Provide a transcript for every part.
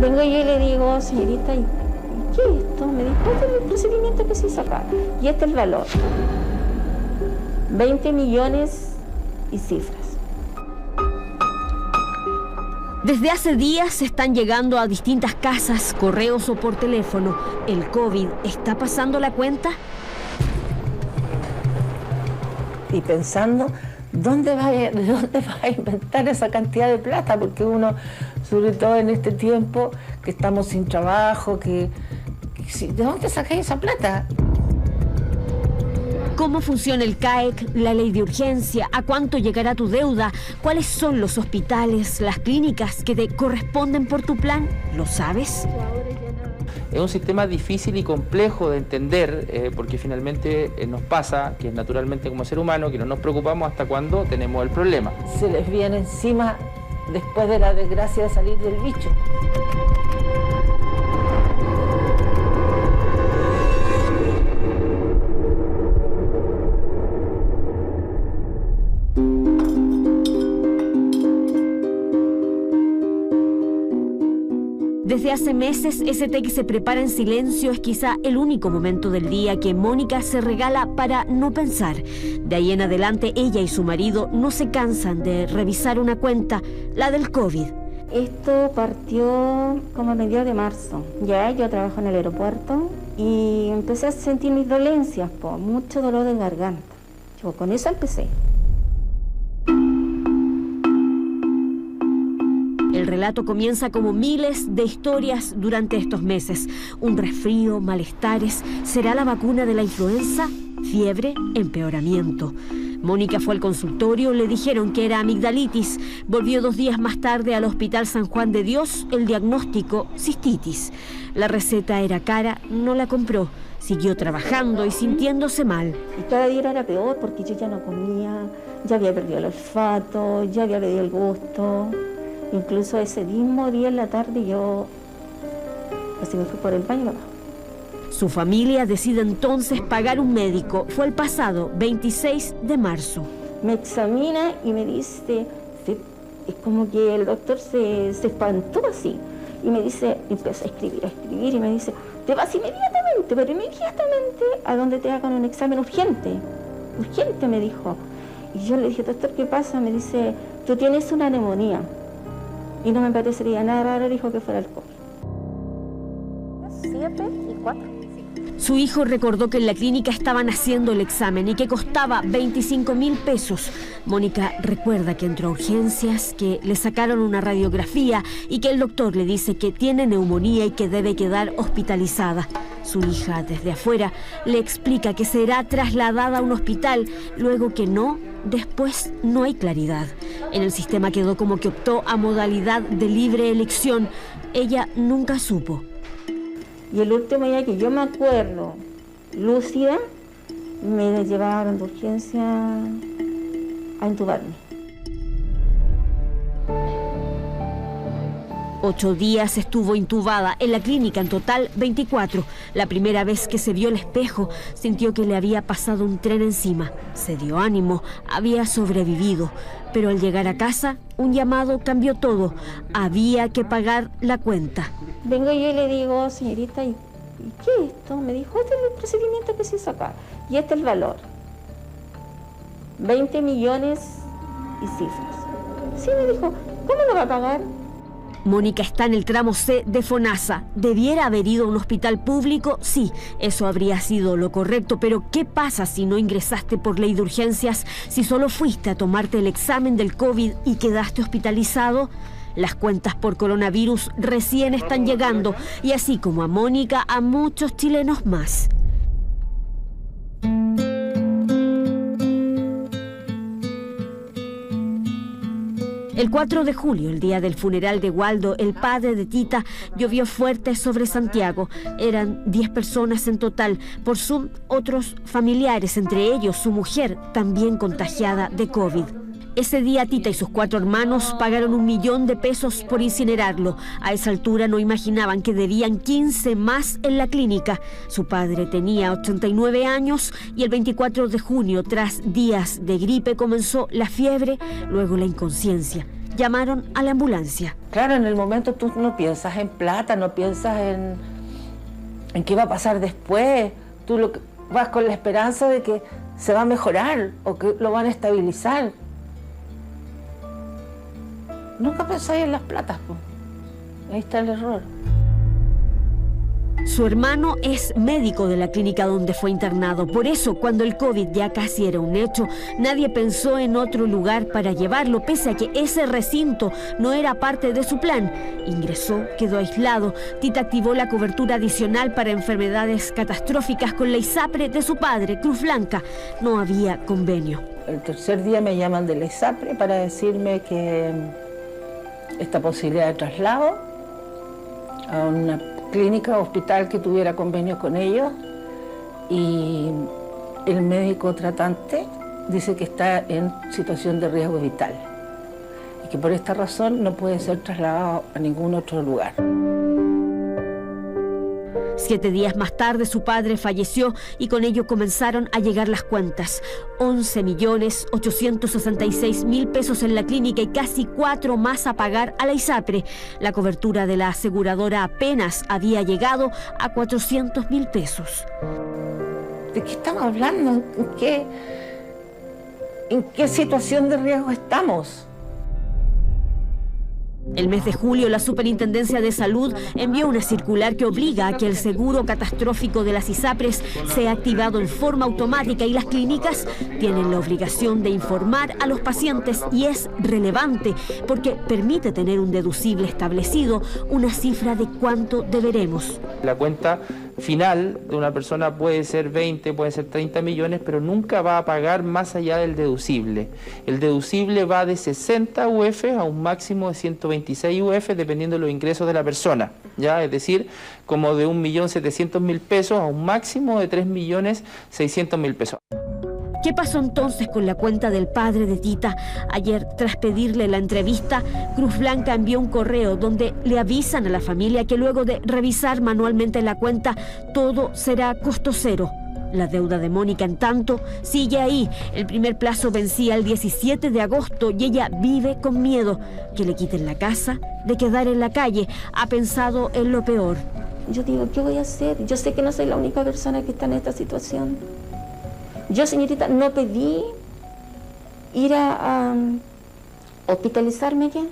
Vengo yo y le digo, señorita, ¿y qué es esto? Me dijo, este es el procedimiento que se hizo acá. Y este es el valor. 20 millones y cifras. Desde hace días están llegando a distintas casas, correos o por teléfono. ¿El COVID está pasando la cuenta? Y pensando, ¿de dónde va a inventar esa cantidad de plata? Porque uno, sobre todo en este tiempo, que estamos sin trabajo, ¿de dónde sacáis esa plata? ¿Cómo funciona el CAEC, la ley de urgencia? ¿A cuánto llegará tu deuda? ¿Cuáles son los hospitales, las clínicas que te corresponden por tu plan? ¿Lo sabes? Es un sistema difícil y complejo de entender porque finalmente nos pasa que naturalmente como ser humano que no nos preocupamos hasta cuando tenemos el problema. Se les viene encima después de la desgracia de salir del bicho. Desde hace meses, ese té que se prepara en silencio es quizá el único momento del día que Mónica se regala para no pensar. De ahí en adelante, ella y su marido no se cansan de revisar una cuenta, la del COVID. Esto partió como a mediados de marzo. Ya yo trabajo en el aeropuerto y empecé a sentir mis dolencias, mucho dolor de garganta. Yo con eso empecé. El relato comienza como miles de historias durante estos meses. Un resfrío, malestares, ¿será la vacuna de la influenza? Fiebre, empeoramiento. Mónica fue al consultorio, le dijeron que era amigdalitis. Volvió 2 días más tarde al Hospital San Juan de Dios, el diagnóstico, cistitis. La receta era cara, no la compró. Siguió trabajando y sintiéndose mal. Y cada día era peor porque yo ya no comía, ya había perdido el olfato, ya había perdido el gusto. Incluso ese mismo día en la tarde yo así me fui por el baño. Su familia decide entonces pagar un médico. Fue el pasado 26 de marzo. Me examina y me dice, es como que el doctor se espantó así. Y me dice, empezó a escribir y me dice, te vas inmediatamente, pero inmediatamente a donde te hagan un examen urgente. Urgente, me dijo. Y yo le dije, doctor, ¿qué pasa? Me dice, tú tienes una neumonía. Y no me parecería nada raro, dijo que fuera el COVID. 7 y 4. Su hijo recordó que en la clínica estaban haciendo el examen y que costaba 25.000 pesos. Mónica recuerda que entró a urgencias, que le sacaron una radiografía y que el doctor le dice que tiene neumonía y que debe quedar hospitalizada. Su hija, desde afuera, le explica que será trasladada a un hospital, luego que no, después no hay claridad. En el sistema quedó como que optó a modalidad de libre elección. Ella nunca supo. Y el último día que yo me acuerdo, lúcida, me llevaron de urgencia a intubarme. 8 días estuvo intubada, en la clínica en total 24. La primera vez que se vio el espejo, sintió que le había pasado un tren encima. Se dio ánimo, había sobrevivido. Pero al llegar a casa, un llamado cambió todo. Había que pagar la cuenta. Vengo yo y le digo, señorita, ¿y qué es esto? Me dijo, este es el procedimiento que se hizo acá. Y este es el valor. 20 millones y cifras. Sí, me dijo, ¿cómo lo va a pagar? Mónica está en el tramo C de FONASA. ¿Debiera haber ido a un hospital público? Sí, eso habría sido lo correcto, pero ¿qué pasa si no ingresaste por ley de urgencias, si solo fuiste a tomarte el examen del COVID y quedaste hospitalizado? Las cuentas por coronavirus recién están llegando, y así como a Mónica, a muchos chilenos más. El 4 de julio, el día del funeral de Waldo, el padre de Tita, llovió fuerte sobre Santiago. Eran 10 personas en total. Por Zoom, otros familiares, entre ellos su mujer, también contagiada de COVID. Ese día Tita y sus 4 hermanos pagaron 1 millón de pesos por incinerarlo. A esa altura no imaginaban que debían 15 más en la clínica. Su padre tenía 89 años y el 24 de junio, tras días de gripe, comenzó la fiebre, luego la inconsciencia. llamaron a la ambulancia. Claro, en el momento tú no piensas en plata, no piensas en qué va a pasar después. Tú vas con la esperanza de que se va a mejorar o que lo van a estabilizar. Nunca pensáis en las platas, pues. Ahí está el error. Su hermano es médico de la clínica donde fue internado. Por eso, cuando el COVID ya casi era un hecho, nadie pensó en otro lugar para llevarlo, pese a que ese recinto no era parte de su plan. Ingresó, quedó aislado. Tita activó la cobertura adicional para enfermedades catastróficas con la ISAPRE de su padre, Cruz Blanca. No había convenio. El tercer día me llaman de la ISAPRE para decirme que esta posibilidad de traslado a una clínica o hospital que tuviera convenio con ellos, y el médico tratante dice que está en situación de riesgo vital y que por esta razón no puede ser trasladado a ningún otro lugar. 7 días más tarde su padre falleció y con ello comenzaron a llegar las cuentas. 11.866.000 pesos en la clínica y casi 4 más a pagar a la ISAPRE. La cobertura de la aseguradora apenas había llegado a 400.000 pesos. ¿De qué estamos hablando? ¿En qué situación de riesgo estamos? El mes de julio, la Superintendencia de Salud envió una circular que obliga a que el seguro catastrófico de las ISAPRES sea activado en forma automática y las clínicas tienen la obligación de informar a los pacientes, y es relevante porque permite tener un deducible establecido, una cifra de cuánto deberemos. La cuenta final de una persona puede ser 20, puede ser 30 millones, pero nunca va a pagar más allá del deducible. El deducible va de 60 UF a un máximo de 126 UF, dependiendo de los ingresos de la persona, ¿ya? Es decir, como de 1.700.000 pesos a un máximo de 3.600.000 pesos. ¿Qué pasó entonces con la cuenta del padre de Tita? Ayer, tras pedirle la entrevista, Cruz Blanca envió un correo donde le avisan a la familia que luego de revisar manualmente la cuenta, todo será costo cero. La deuda de Mónica, en tanto, sigue ahí. El primer plazo vencía el 17 de agosto y ella vive con miedo. Que le quiten la casa, de quedar en la calle. Ha pensado en lo peor. Yo digo, ¿qué voy a hacer? Yo sé que no soy la única persona que está en esta situación. Yo, señorita, no pedí ir a hospitalizarme ya.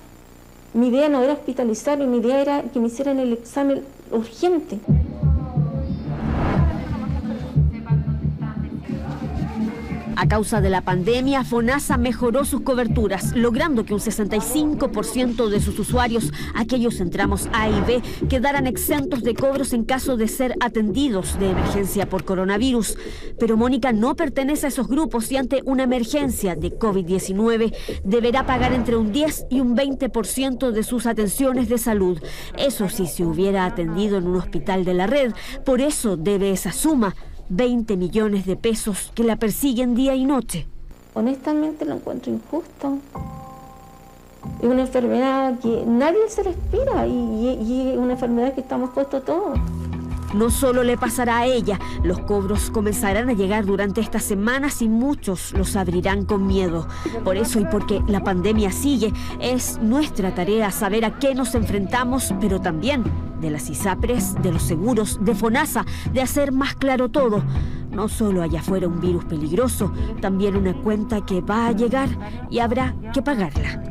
Mi idea no era hospitalizarme, mi idea era que me hicieran el examen urgente. A causa de la pandemia, FONASA mejoró sus coberturas, logrando que un 65% de sus usuarios, aquellos en tramos A y B, quedaran exentos de cobros en caso de ser atendidos de emergencia por coronavirus. Pero Mónica no pertenece a esos grupos y ante una emergencia de COVID-19 deberá pagar entre un 10 y un 20% de sus atenciones de salud. Eso si se hubiera atendido en un hospital de la red. Por eso debe esa suma, 20 millones de pesos que la persiguen día y noche. Honestamente lo encuentro injusto. Es una enfermedad que nadie se respira y es una enfermedad que estamos puestos todos. No solo le pasará a ella, los cobros comenzarán a llegar durante estas semanas y muchos los abrirán con miedo. Por eso y porque la pandemia sigue, es nuestra tarea saber a qué nos enfrentamos, pero también de las ISAPRES, de los seguros, de FONASA, de hacer más claro todo. No solo allá afuera un virus peligroso, también una cuenta que va a llegar y habrá que pagarla.